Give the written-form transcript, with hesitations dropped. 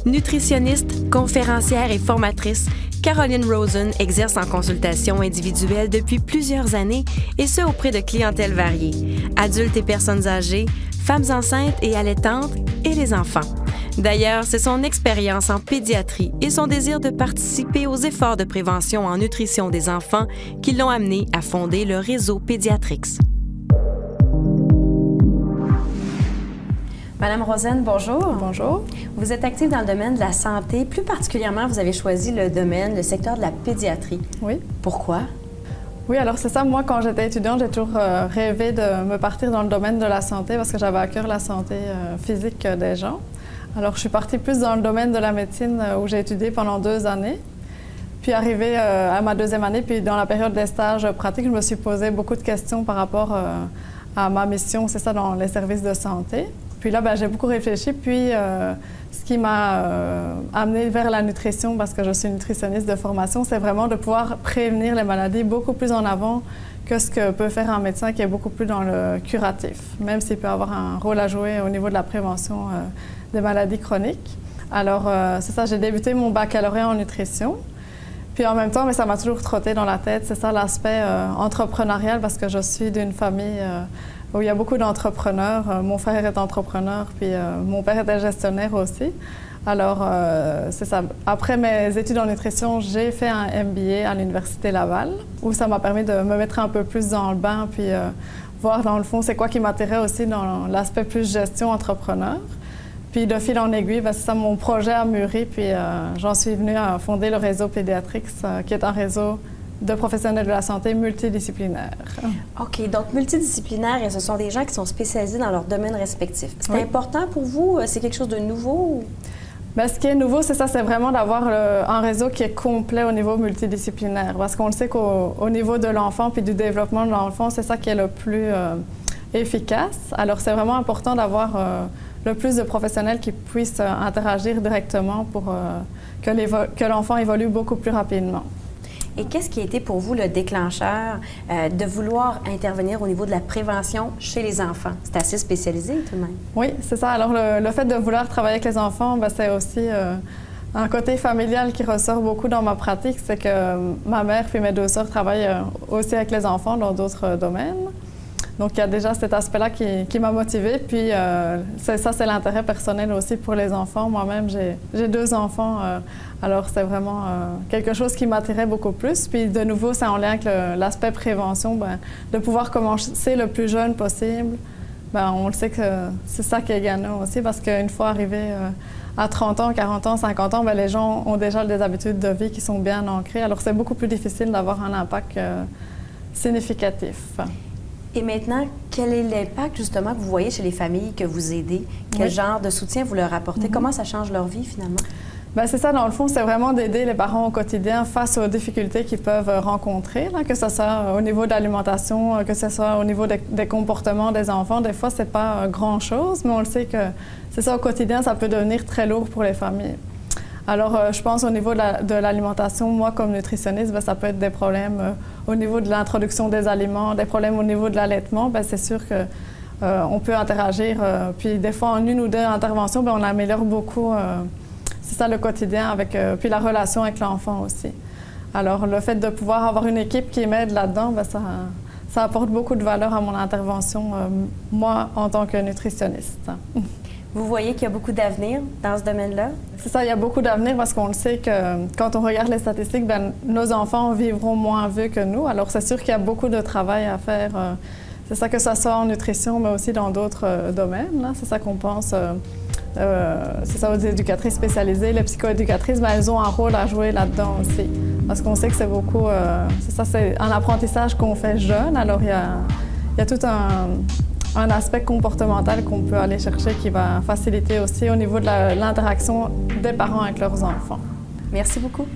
Nutritionniste, conférencière et formatrice, Caroline Rosen exerce en consultation individuelle depuis plusieurs années et ce auprès de clientèles variées, adultes et personnes âgées, femmes enceintes et allaitantes et les enfants. D'ailleurs, c'est son expérience en pédiatrie et son désir de participer aux efforts de prévention en nutrition des enfants qui l'ont amené à fonder le réseau Pédiatrix. Madame Rosen, bonjour. Bonjour. Vous êtes active dans le domaine de la santé. Plus particulièrement, vous avez choisi le secteur de la pédiatrie. Oui. Pourquoi? Oui, alors c'est ça. Moi, quand j'étais étudiante, j'ai toujours rêvé de me partir dans le domaine de la santé parce que j'avais à cœur la santé physique des gens. Alors, je suis partie plus dans le domaine de la médecine où j'ai étudié pendant 2 années. Puis, arrivée à ma 2e année, puis dans la période des stages pratiques, je me suis posé beaucoup de questions par rapport à ma mission, c'est ça, dans les services de santé. Puis là, j'ai beaucoup réfléchi. Puis, ce qui m'a amenée vers la nutrition, parce que je suis nutritionniste de formation, c'est vraiment de pouvoir prévenir les maladies beaucoup plus en avant que ce que peut faire un médecin qui est beaucoup plus dans le curatif, même s'il peut avoir un rôle à jouer au niveau de la prévention des maladies chroniques. Alors, c'est ça, j'ai débuté mon baccalauréat en nutrition. Puis en même temps, mais ça m'a toujours trotté dans la tête, c'est ça l'aspect entrepreneurial, parce que je suis d'une famille où il y a beaucoup d'entrepreneurs. Mon frère est entrepreneur, puis mon père était gestionnaire aussi. Alors, c'est ça. Après mes études en nutrition, j'ai fait un MBA à l'Université Laval, où ça m'a permis de me mettre un peu plus dans le bain, puis voir dans le fond c'est quoi qui m'attirait aussi dans l'aspect plus gestion entrepreneur. Puis de fil en aiguille, c'est ça, mon projet a mûri, puis j'en suis venue à fonder le réseau Pédiatrix, qui est un réseau de professionnels de la santé multidisciplinaire. OK, donc multidisciplinaire, et ce sont des gens qui sont spécialisés dans leur domaine respectif. C'est oui. important pour vous? C'est quelque chose de nouveau? Bien, ce qui est nouveau, c'est ça, c'est vraiment d'avoir un réseau qui est complet au niveau multidisciplinaire. Parce qu'on le sait qu'au niveau de l'enfant puis du développement de l'enfant, c'est ça qui est le plus efficace. Alors, c'est vraiment important d'avoir le plus de professionnels qui puissent interagir directement pour que l'enfant évolue beaucoup plus rapidement. Et qu'est-ce qui a été pour vous le déclencheur de vouloir intervenir au niveau de la prévention chez les enfants? C'est assez spécialisé tout de même. Oui, c'est ça. Alors, le fait de vouloir travailler avec les enfants, c'est aussi un côté familial qui ressort beaucoup dans ma pratique. C'est que ma mère puis mes 2 sœurs travaillent aussi avec les enfants dans d'autres domaines. Donc, il y a déjà cet aspect-là qui m'a motivée. Puis, c'est l'intérêt personnel aussi pour les enfants. Moi-même, j'ai 2 enfants. Alors, c'est vraiment quelque chose qui m'attirait beaucoup plus. Puis, de nouveau, c'est en lien avec l'aspect prévention, de pouvoir commencer le plus jeune possible. On le sait que c'est ça qui est gagnant aussi, parce qu'une fois arrivé à 30 ans, 40 ans, 50 ans, les gens ont déjà des habitudes de vie qui sont bien ancrées. Alors, c'est beaucoup plus difficile d'avoir un impact significatif. Et maintenant, quel est l'impact justement que vous voyez chez les familles que vous aidez? Quel genre de soutien vous leur apportez? Comment ça change leur vie finalement? C'est ça, dans le fond, c'est vraiment d'aider les parents au quotidien face aux difficultés qu'ils peuvent rencontrer, là, que ce soit au niveau de l'alimentation, que ce soit au niveau des comportements des enfants. Des fois, c'est pas grand-chose, mais on le sait que c'est ça, au quotidien, ça peut devenir très lourd pour les familles. Alors, je pense au niveau de l'alimentation, moi, comme nutritionniste, ça peut être des problèmes au niveau de l'introduction des aliments, des problèmes au niveau de l'allaitement. C'est sûr qu'on peut interagir. Puis des fois, en 1 ou 2 interventions, on améliore beaucoup, c'est ça, le quotidien, puis la relation avec l'enfant aussi. Alors, le fait de pouvoir avoir une équipe qui m'aide là-dedans, ça apporte beaucoup de valeur à mon intervention, moi, en tant que nutritionniste. Vous voyez qu'il y a beaucoup d'avenir dans ce domaine-là? C'est ça, il y a beaucoup d'avenir parce qu'on le sait que quand on regarde les statistiques, nos enfants vivront moins vieux que nous. Alors, c'est sûr qu'il y a beaucoup de travail à faire. C'est ça, que ce soit en nutrition, mais aussi dans d'autres domaines. Là. C'est ça qu'on pense. C'est ça, aux éducatrices spécialisées. Les psychoéducatrices, elles ont un rôle à jouer là-dedans aussi. Parce qu'on sait que c'est beaucoup... c'est ça, c'est un apprentissage qu'on fait jeune. Alors, il y a tout un aspect comportemental qu'on peut aller chercher qui va faciliter aussi au niveau de l'interaction des parents avec leurs enfants. Merci beaucoup.